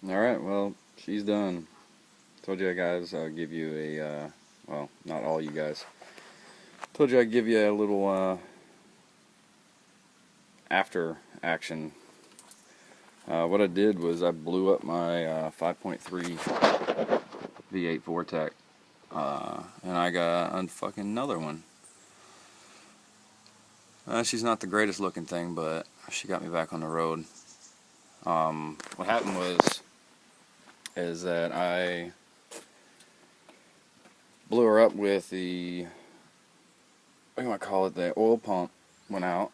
Alright, well, she's done. Told you guys I'll give you a, well, not all you guys. Told you I'd give you a little, after action. What I did was I blew up my 5.3 V8 Vortec, and I got unfucking another one. She's not the greatest looking thing, but she got me back on the road. What happened is that I blew her up with the, what do you want to call it, the oil pump went out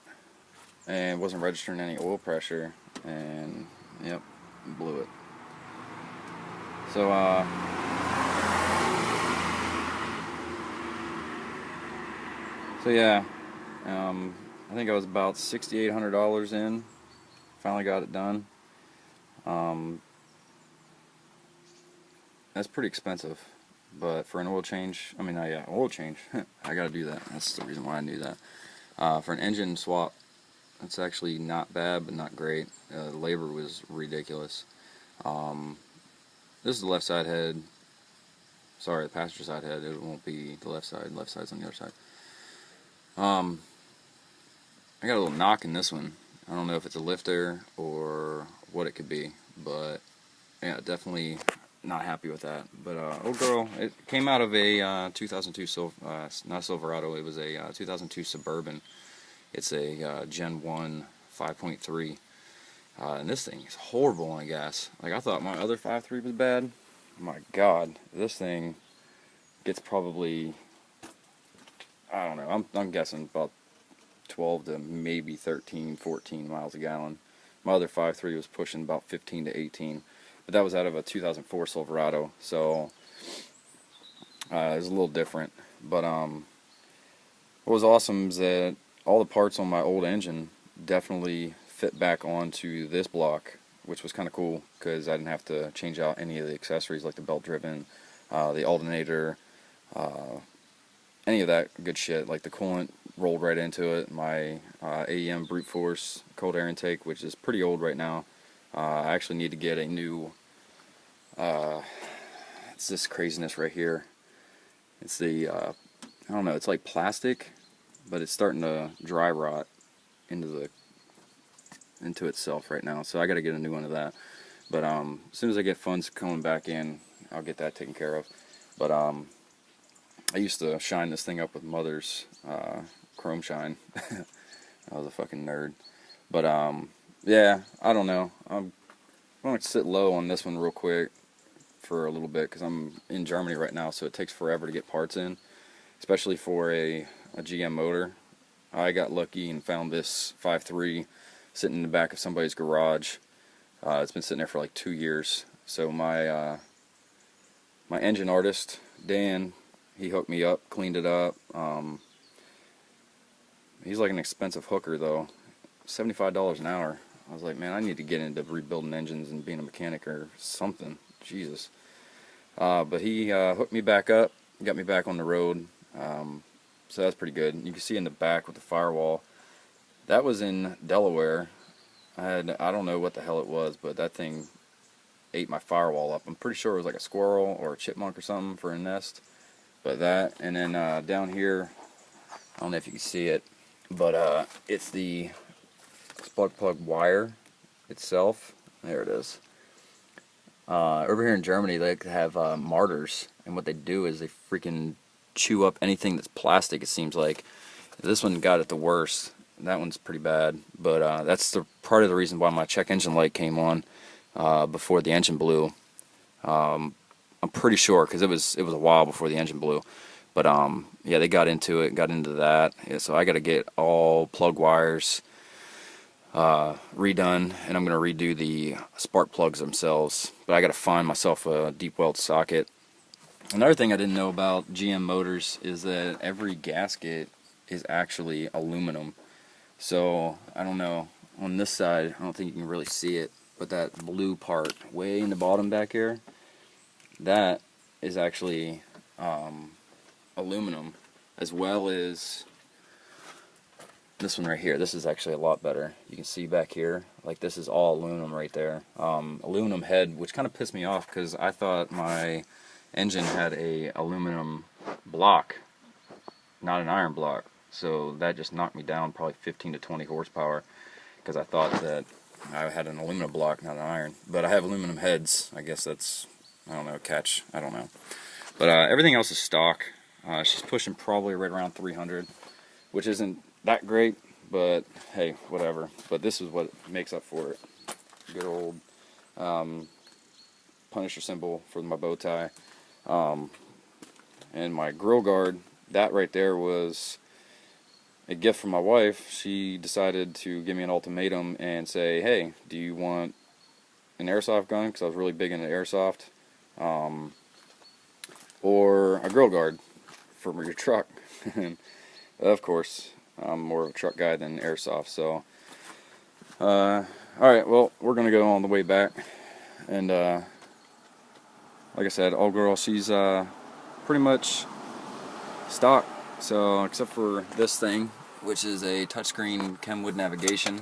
and wasn't registering any oil pressure, and yep, blew it. So yeah, I think I was about $6,800 in. Finally got it done. That's pretty expensive, but for an oil change, I mean, yeah, oil change, I gotta do that. That's the reason why I knew that. For an engine swap, it's actually not bad, but not great. The labor was ridiculous. This is the left side head. Sorry, the passenger side head. It won't be the left side. Left side's on the other side. I got a little knock in this one. I don't know if it's a lifter or what it could be, but yeah, definitely not happy with that. But old girl, it came out of a 2002 not Silverado. It was a 2002 Suburban. It's a Gen 1 5.3, and this thing is horrible on gas. Like, I thought my other 5.3 was bad. My God, this thing gets probably, I don't know, I'm guessing about 12 to maybe 13, 14 miles a gallon. My other 5.3 was pushing about 15 to 18, but that was out of a 2004 Silverado, so it was a little different. But what was awesome is that all the parts on my old engine definitely fit back onto this block, which was kind of cool because I didn't have to change out any of the accessories like the belt driven, the alternator, any of that good shit. Like the coolant rolled right into it. My AEM brute force cold air intake, which is pretty old right now. I actually need to get a new, it's this craziness right here. It's the, I don't know, it's like plastic, but it's starting to dry rot into itself right now. So I got to get a new one of that. But as soon as I get funds coming back in, I'll get that taken care of. But I used to shine this thing up with Mother's chrome shine. I was a fucking nerd. But yeah, I don't know. I'm going to sit low on this one real quick for a little bit because I'm in Germany right now, so it takes forever to get parts in, especially for a GM motor. I got lucky and found this 5.3 sitting in the back of somebody's garage. It's been sitting there for like 2 years. So my my engine artist, Dan, he hooked me up, cleaned it up. He's like an expensive hooker though, $75 an hour. I was like, man, I need to get into rebuilding engines and being a mechanic or something. Jesus. But he hooked me back up, got me back on the road. So that's pretty good. You can see in the back with the firewall, that was in Delaware. I don't know what the hell it was, but that thing ate my firewall up. I'm pretty sure it was like a squirrel or a chipmunk or something for a nest. But that, and then down here, I don't know if you can see it, but it's the spark plug wire itself. There it is. Over here in Germany, they have martyrs, and what they do is they freaking chew up anything that's plastic, it seems like. This one got it the worst. That one's pretty bad, but that's the part of the reason why my check engine light came on before the engine blew. I'm pretty sure, because it was a while before the engine blew. But yeah, they got into that. Yeah, so I got to get all plug wires redone, and I'm going to redo the spark plugs themselves. But I got to find myself a deep weld socket. Another thing I didn't know about GM motors is that every gasket is actually aluminum. So I don't know, on this side I don't think you can really see it, but that blue part way in the bottom back here, that is actually aluminum, as well as this one right here, this is actually a lot better. You can see back here, like this is all aluminum right there. Aluminum head, which kind of pissed me off because I thought my engine had a aluminum block, not an iron block. So that just knocked me down probably 15 to 20 horsepower because I thought that I had an aluminum block, not an iron. But I have aluminum heads. I guess that's, I don't know, catch. I don't know. But everything else is stock. She's pushing probably right around 300, which isn't that great, but hey, whatever. But this is what makes up for it. Good old Punisher symbol for my bow tie. And my grill guard, that right there was a gift from my wife. She decided to give me an ultimatum and say, hey, do you want an airsoft gun? Because I was really big into airsoft. Or a grill guard for your truck. And of course, I'm more of a truck guy than airsoft. So, alright, well, we're going to go on the way back. And, like I said, old girl, she's pretty much stock. So, except for this thing, which is a touchscreen Kenwood navigation.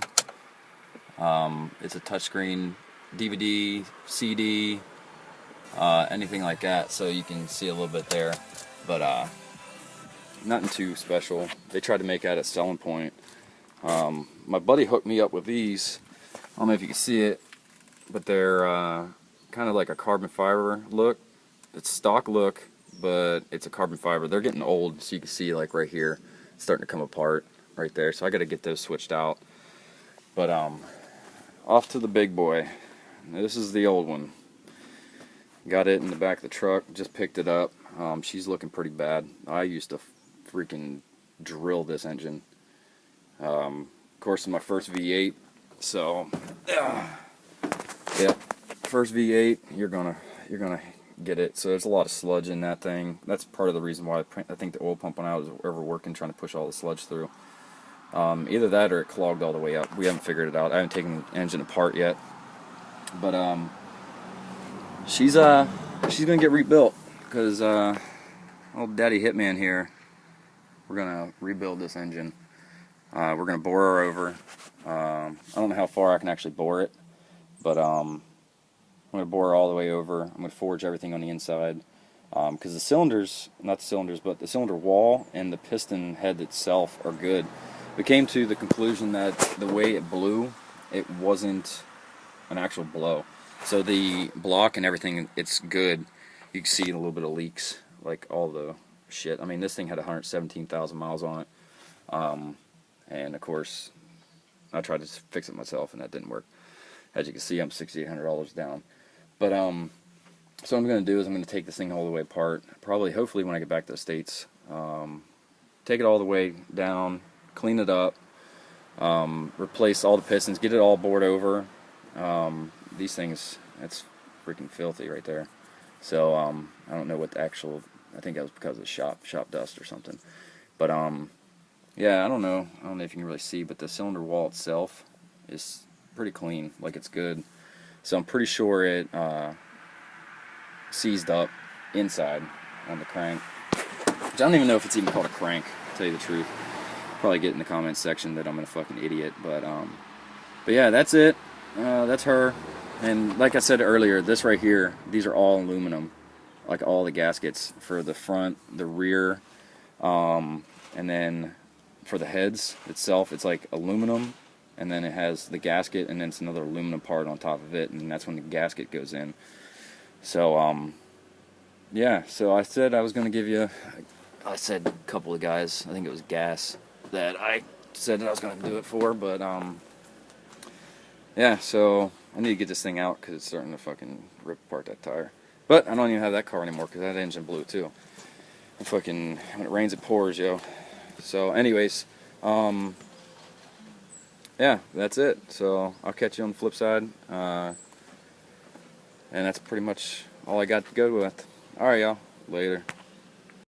It's a touchscreen DVD, CD, anything like that, so you can see a little bit there. But nothing too special. They tried to make that a selling point. My buddy hooked me up with these. I don't know if you can see it, but they're kind of like a carbon fiber look. It's stock look, but it's a carbon fiber. They're getting old, so you can see like right here, it's starting to come apart right there. So I got to get those switched out. But off to the big boy. This is the old one. Got it in the back of the truck. Just picked it up. She's looking pretty bad. I used to freaking drill this engine. Of course, it's my first V8. So yeah, first V8. You're gonna get it. So there's a lot of sludge in that thing. That's part of the reason why I think the oil pump went out is ever working, trying to push all the sludge through. Either that or it clogged all the way up. We haven't figured it out. I haven't taken the engine apart yet. But she's gonna get rebuilt because old Daddy Hitman here. We're gonna rebuild this engine. We're gonna bore her over. I don't know how far I can actually bore it, but I'm gonna bore her all the way over. I'm gonna forge everything on the inside because the cylinders, not the cylinders, but the cylinder wall and the piston head itself are good. We came to the conclusion that the way it blew, it wasn't an actual blow. So the block and everything, it's good. You can see a little bit of leaks, like all the shit. I mean, this thing had 117,000 miles on it. And of course, I tried to fix it myself and that didn't work. As you can see, I'm $6,800 down. But so what I'm going to do is I'm going to take this thing all the way apart. Probably, hopefully when I get back to the States, take it all the way down, clean it up, replace all the pistons, get it all bored over. These things, that's freaking filthy right there. So I don't know what the actual, I think that was because of the shop dust or something. But yeah, I don't know if you can really see, but the cylinder wall itself is pretty clean, like it's good. So I'm pretty sure it seized up inside on the crank, which I don't even know if it's even called a crank, to tell you the truth. Probably get in the comments section that I'm a fucking idiot, but yeah, that's it. That's her. And like I said earlier, this right here, these are all aluminum, like all the gaskets for the front, the rear, and then for the heads itself, it's like aluminum, and then it has the gasket, and then it's another aluminum part on top of it, and that's when the gasket goes in. So yeah, so I said I was going to give you, I said a couple of guys, I think it was Gas, that I said that I was going to do it for, but yeah, so I need to get this thing out because it's starting to fucking rip apart that tire. But I don't even have that car anymore because that engine blew too. And fucking, when it rains it pours, yo. So anyways, yeah, that's it. So I'll catch you on the flip side. And that's pretty much all I got to go with. Alright, y'all. Later.